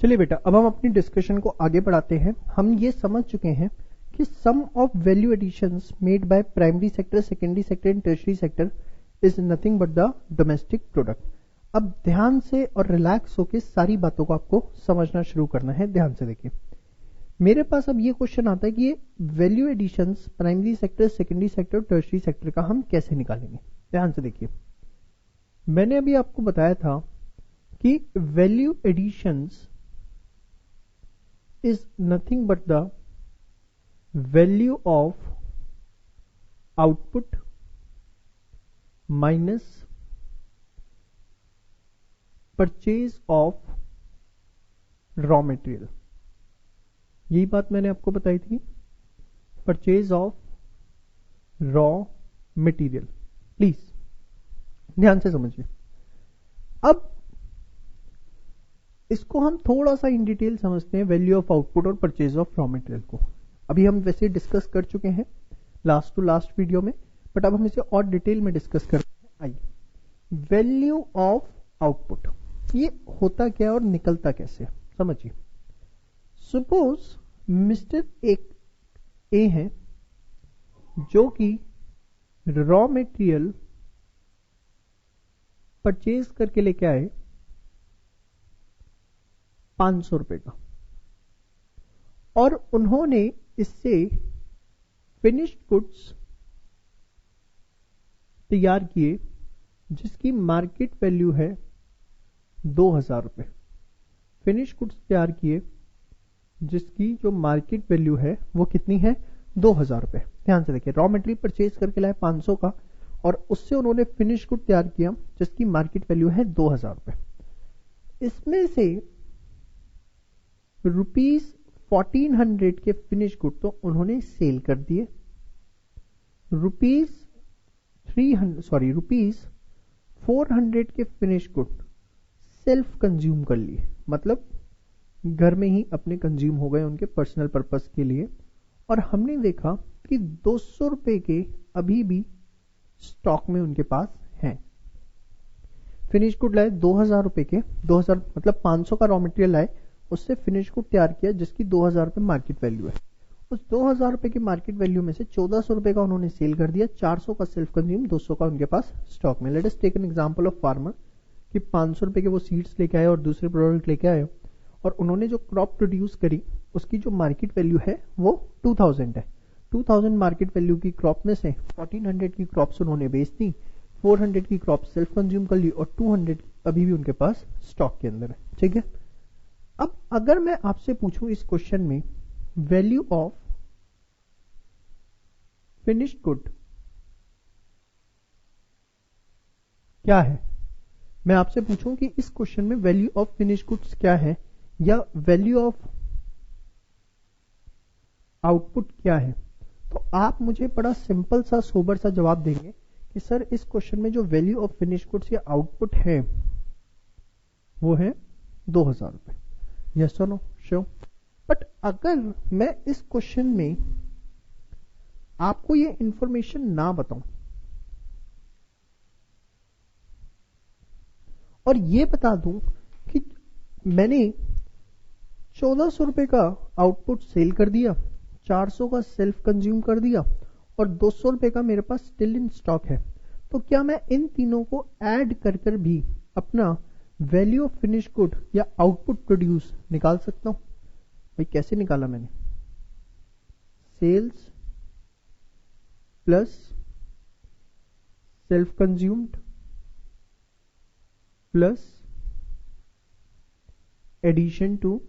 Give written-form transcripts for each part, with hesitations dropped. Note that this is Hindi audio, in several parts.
चलिए बेटा, अब हम अपनी डिस्कशन को आगे बढ़ाते हैं। हम ये समझ चुके हैं कि sum of value additions made by primary sector, secondary sector and tertiary sector is nothing but the domestic product. अब ध्यान से और रिलैक्स होकर सारी बातों को आपको समझना शुरू करना है। ध्यान से देखिए, मेरे पास अब ये क्वेश्चन आता है कि ये value additions primary sector, secondary sector, tertiary sector का हम कैसे निकालेंगे। ध्यान से देखिए, मैंने अभी आपको बताया था कि value additions is nothing but the value of output minus purchase of raw material। यही बात मैंने आपको बताई थी, purchase of raw material. Please ध्यान से समझिए। अब इसको हम थोड़ा सा इन डिटेल समझते हैं, वैल्यू ऑफ आउटपुट और परचेज ऑफ रॉ मटेरियल को। अभी हम वैसे डिस्कस कर चुके हैं लास्ट टू लास्ट वीडियो में, बट अब हम इसे और डिटेल में डिस्कस करते हैं। आइए, वैल्यू ऑफ आउटपुट ये होता क्या और निकलता कैसे, समझिए। सपोज मिस्टर एक ए है जो कि रॉ मटेरियल परचेज करके लेके आए 500 रुपए का, और उन्होंने इससे फिनिश्ड गुड्स तैयार किए जिसकी मार्केट वैल्यू है 2000 रुपए। फिनिश्ड गुड्स तैयार किए जिसकी जो मार्केट वैल्यू है वो कितनी है, 2000 रुपए। ध्यान से देखिए, रॉ मटेरियल परचेज करके लाए 500 का, और उससे उन्होंने फिनिश्ड गुड तैयार किया जिसकी मार्केट वैल्यू है 2000 रुपए। इसमें से रुपीज 1400 के फिनिश गुड तो उन्होंने सेल कर दिए, रुपीज 400 के फिनिश गुड सेल्फ कंज्यूम कर लिए, मतलब घर में ही अपने कंज्यूम हो गए उनके पर्सनल पर्पस के लिए। और हमने देखा कि 200 रुपए के अभी भी स्टॉक में उनके पास हैं। फिनिश गुड लाए 2000 रुपए के, 2000 मतलब 500 का रॉ मटेरियल लाए, उससे फिनिश गुड तैयार किया जिसकी 2000 रुपए मार्केट वैल्यू है। उस 2000 रुपए की मार्केट वैल्यू में से 1400 रुपए का उन्होंने सेल कर दिया, 400 का सेल्फ कंज्यूम, 200 का उनके पास स्टॉक में। Let us take an example of farmer कि 500 रुपए के वो सीड्स लेके आए और दूसरे प्रोडक्ट लेके आए, और उन्होंने जो क्रॉप प्रोड्यूस करी उसकी जो मार्केट वैल्यू है वो 2000 है। 2000 मार्केट वैल्यू की क्रॉप में से 1400 की क्रॉप्स उन्होंने बेच दी, 400 की क्रॉप सेल्फ कंज्यूम कर ली, और 200 अभी भी उनके पास स्टॉक के अंदर है। ठीक है, अब अगर मैं आपसे पूछूं इस क्वेश्चन में वैल्यू ऑफ फिनिश्ड गुड क्या है, मैं आपसे पूछूं कि इस क्वेश्चन में वैल्यू ऑफ फिनिश्ड गुड्स क्या है, या वैल्यू ऑफ आउटपुट क्या है, तो आप मुझे बड़ा सिंपल सा सोबर सा जवाब देंगे कि सर इस क्वेश्चन में जो वैल्यू ऑफ फिनिश्ड गुड्स या आउटपुट है वो है 2000 रुपए। यस और नो, श्योर। बट अगर मैं इस क्वेश्चन में आपको ये इंफॉर्मेशन ना बताऊं और ये बता दूं कि मैंने 1400 रुपए का आउटपुट सेल कर दिया, 400 का सेल्फ कंज्यूम कर दिया, और 200 रुपए का मेरे पास स्टिल इन स्टॉक है, तो क्या मैं इन तीनों को ऐड कर कर भी अपना वैल्यू ऑफ फिनिश गुड या आउटपुट प्रोड्यूस निकाल सकता हूं? भाई कैसे निकाला मैंने, sales plus self consumed plus addition to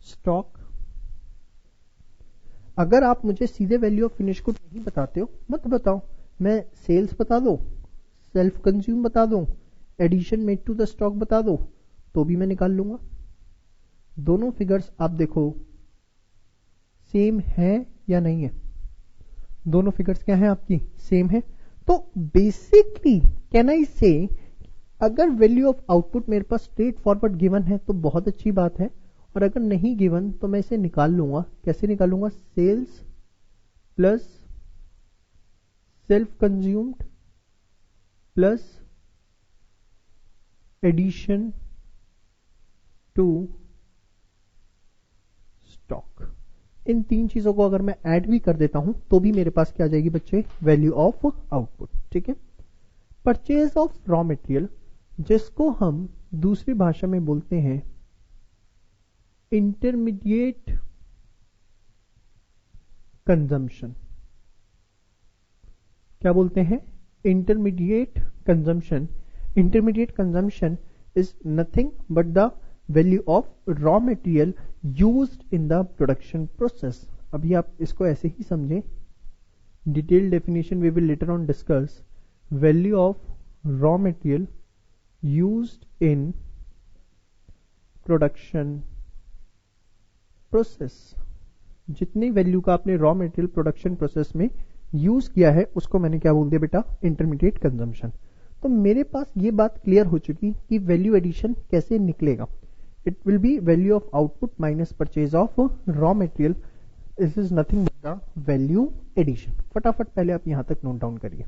stock. अगर आप मुझे सीधे वैल्यू ऑफ फिनिश गुड नहीं बताते हो मत बताओ, मैं सेल्स बता दो, सेल्फ कंज्यूम बता दो, addition made to the stock बता दो, तो भी मैं निकाल लूंगा। दोनों फिगर्स आप देखो सेम है या नहीं है, दोनों फिगर्स क्या है आपकी, सेम है। तो बेसिकली कैन आई से अगर वैल्यू ऑफ आउटपुट मेरे पास स्ट्रेट फॉरवर्ड गिवन है तो बहुत अच्छी बात है, और अगर नहीं गिवन तो मैं इसे निकाल लूंगा। कैसे निकालूंगा, sales plus self consumed plus addition to stock. इन तीन चीजों को अगर मैं ऐड भी कर देता हूं तो भी मेरे पास क्या आ जाएगी बच्चे, वैल्यू ऑफ आउटपुट। ठीक है। परचेज ऑफ रॉ मटेरियल, जिसको हम दूसरी भाषा में बोलते हैं इंटरमीडिएट कंजम्पशन। क्या बोलते हैं, intermediate consumption. Intermediate consumption is nothing but the value of raw material used in the production process. अभी आप इसको ऐसे ही समझें, detail definition we will later on discuss. Value of raw material used in production process. जितनी वैल्यू का आपने रॉ मटेरियल प्रोडक्शन प्रोसेस में यूज किया है उसको मैंने क्या बोल दिया बेटा, इंटरमीडिएट कंजम्पशन। तो मेरे पास ये बात क्लियर हो चुकी कि वैल्यू एडिशन कैसे निकलेगा। It will be value of output minus purchase of raw material, this is nothing but the value addition. फटाफट पहले आप यहां तक नोट डाउन करिए।